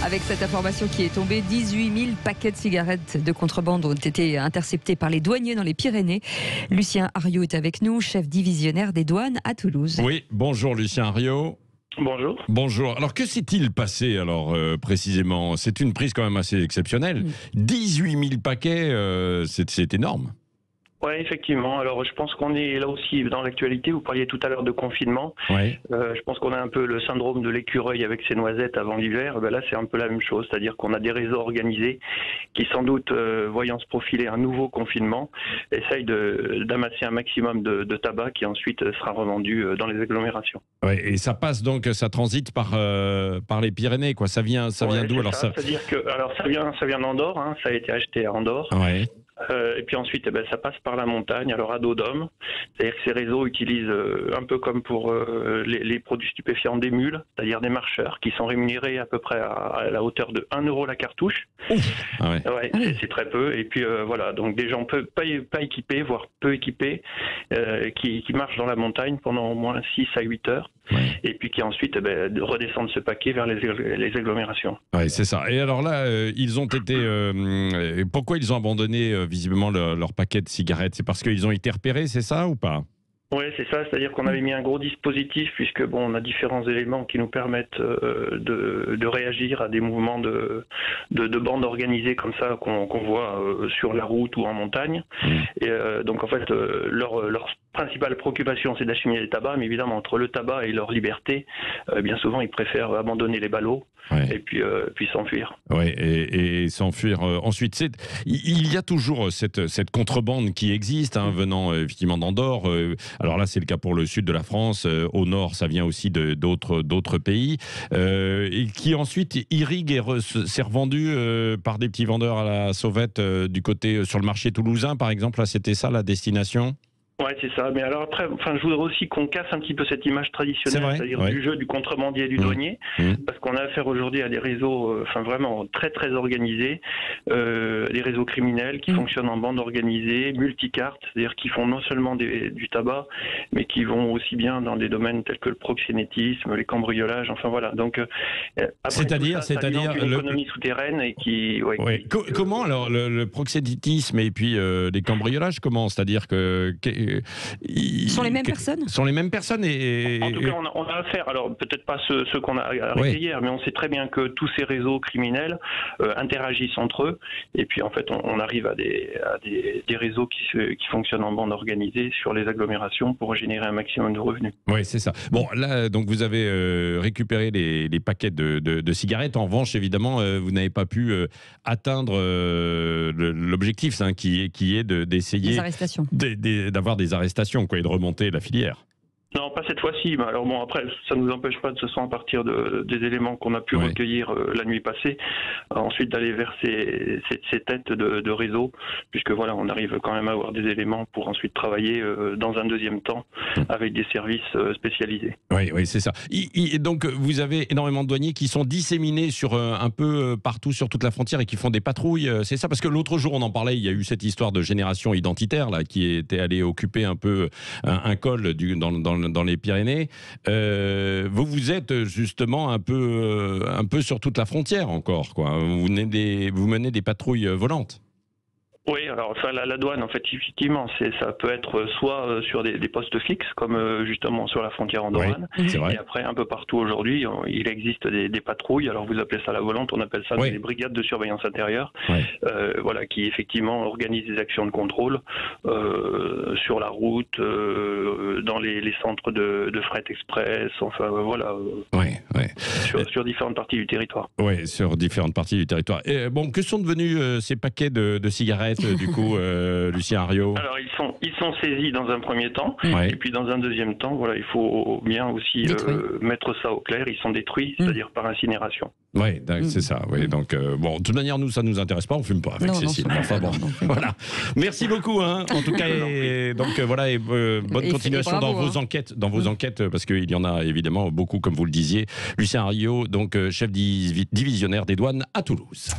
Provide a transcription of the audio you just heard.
Avec cette information qui est tombée, 18 000 paquets de cigarettes de contrebande ont été interceptés par les douaniers dans les Pyrénées. Lucien Hariot est avec nous, chef divisionnaire des douanes à Toulouse. Oui, bonjour Lucien Hariot. Bonjour. Bonjour. Alors que s'est-il passé précisément? C'est une prise quand même assez exceptionnelle. 18 000 paquets, c'est énorme. Oui, effectivement. Alors, je pense qu'on est là aussi dans l'actualité. Vous parliez tout à l'heure de confinement. Ouais. Je pense qu'on a un peu le syndrome de l'écureuil avec ses noisettes avant l'hiver. Ben là, c'est un peu la même chose. C'est-à-dire qu'on a des réseaux organisés qui, sans doute, voyant se profiler un nouveau confinement, essayent d'amasser un maximum de tabac qui ensuite sera revendu dans les agglomérations. Ouais, et ça passe donc, ça transite par les Pyrénées, quoi. Ça vient d'où alors ça? C'est-à-dire que, ça vient d'Andorre. Hein, ça a été acheté à Andorre. Ouais. Et puis ensuite, ça passe par la montagne, alors à dos d'homme. C'est-à-dire que ces réseaux utilisent, un peu comme pour les produits stupéfiants, des mules, c'est-à-dire des marcheurs, qui sont rémunérés à peu près à la hauteur de 1 € la cartouche. Ah ouais. Ouais, c'est très peu. Et puis voilà, donc des gens pas équipés, voire peu équipés, qui marchent dans la montagne pendant au moins 6 à 8 heures. Ouais. Et puis qui ensuite redescendent ce paquet vers les agglomérations. Ouais, c'est ça. Et alors là, ils ont été... pourquoi ils ont abandonné visiblement leur paquet de cigarettes? C'est parce qu'ils ont été repérés, c'est ça ou pas? Oui, c'est ça, c'est-à-dire qu'on avait mis un gros dispositif puisque on a différents éléments qui nous permettent de réagir à des mouvements de bandes organisées comme ça qu'on voit sur la route ou en montagne. Et donc en fait, leur principale préoccupation, c'est d'acheminer le tabac, mais évidemment entre le tabac et leur liberté, bien souvent ils préfèrent abandonner les ballots. Ouais. Et puis s'enfuir. Oui, et s'enfuir. Ensuite, il y a toujours cette contrebande qui existe, hein, venant effectivement d'Andorre. Alors là, c'est le cas pour le sud de la France. Au nord, ça vient aussi d'autres pays. Et qui ensuite irrigue et s'est revendu par des petits vendeurs à la sauvette du côté, sur le marché toulousain, par exemple. Là, c'était ça la destination? Ouais, c'est ça. Mais alors après, je voudrais aussi qu'on casse un petit peu cette image traditionnelle, c'est-à-dire du jeu du contrebandier et du douanier, parce qu'on a affaire aujourd'hui à des réseaux, vraiment très très organisés, des réseaux criminels qui fonctionnent en bande organisée, multicartes, c'est-à-dire qui font non seulement du tabac, mais qui vont aussi bien dans des domaines tels que le proxénétisme, les cambriolages, enfin voilà. Donc, c'est-à-dire l'économie souterraine et qui. Ouais, ouais. Comment alors le proxénétisme et puis les cambriolages, comment? C'est-à-dire que sont les mêmes personnes? Sont les mêmes personnes En tout cas, on a affaire, alors peut-être pas ceux qu'on a arrêtés hier, mais on sait très bien que tous ces réseaux criminels interagissent entre eux, et puis en fait on arrive à des réseaux qui fonctionnent en bande organisée sur les agglomérations pour générer un maximum de revenus. Oui, c'est ça. Bon, là, donc vous avez récupéré les paquets de cigarettes. En revanche, évidemment, vous n'avez pas pu atteindre l'objectif, hein, qui est d'essayer des arrestations. D'avoir des arrestations, quoi, et de remonter la filière. Non, pas cette fois-ci. Mais alors après, ça ne nous empêche pas de se sentir à partir des éléments qu'on a pu recueillir la nuit passée, ensuite d'aller vers ces têtes de réseau, puisque voilà, on arrive quand même à avoir des éléments pour ensuite travailler dans un deuxième temps avec des services spécialisés. Oui, c'est ça. Donc vous avez énormément de douaniers qui sont disséminés sur un peu partout sur toute la frontière et qui font des patrouilles, c'est ça? Parce que l'autre jour, on en parlait, il y a eu cette histoire de génération identitaire là, qui était allée occuper un peu un col dans les Pyrénées. Vous êtes justement un peu sur toute la frontière encore, quoi. Vous menez des patrouilles volantes. Oui, alors ça, la douane, en fait, effectivement, ça peut être soit sur des postes fixes, comme justement sur la frontière andorrane, et après, un peu partout aujourd'hui, il existe des patrouilles, alors vous appelez ça la volante, on appelle ça des brigades de surveillance intérieure, voilà, qui effectivement organisent des actions de contrôle sur la route, dans les centres de fret express, enfin voilà, sur différentes parties du territoire. Oui, sur différentes parties du territoire. Et, bon, que sont devenus ces paquets de cigarettes du coup, Lucien Hariot? Alors ils sont saisis dans un premier temps, et puis dans un deuxième temps, voilà, il faut bien aussi mettre ça au clair. Ils sont détruits, c'est-à-dire par incinération. Oui, c'est ça. Oui, donc bon, de toute manière, nous ça nous intéresse pas, on fume pas avec Cécile. Enfin bon, voilà. Merci beaucoup, hein, en tout cas. Et donc voilà, et bonne continuation dans vos enquêtes, parce qu'il y en a évidemment beaucoup, comme vous le disiez. Lucien Hariot, donc chef divisionnaire des douanes à Toulouse.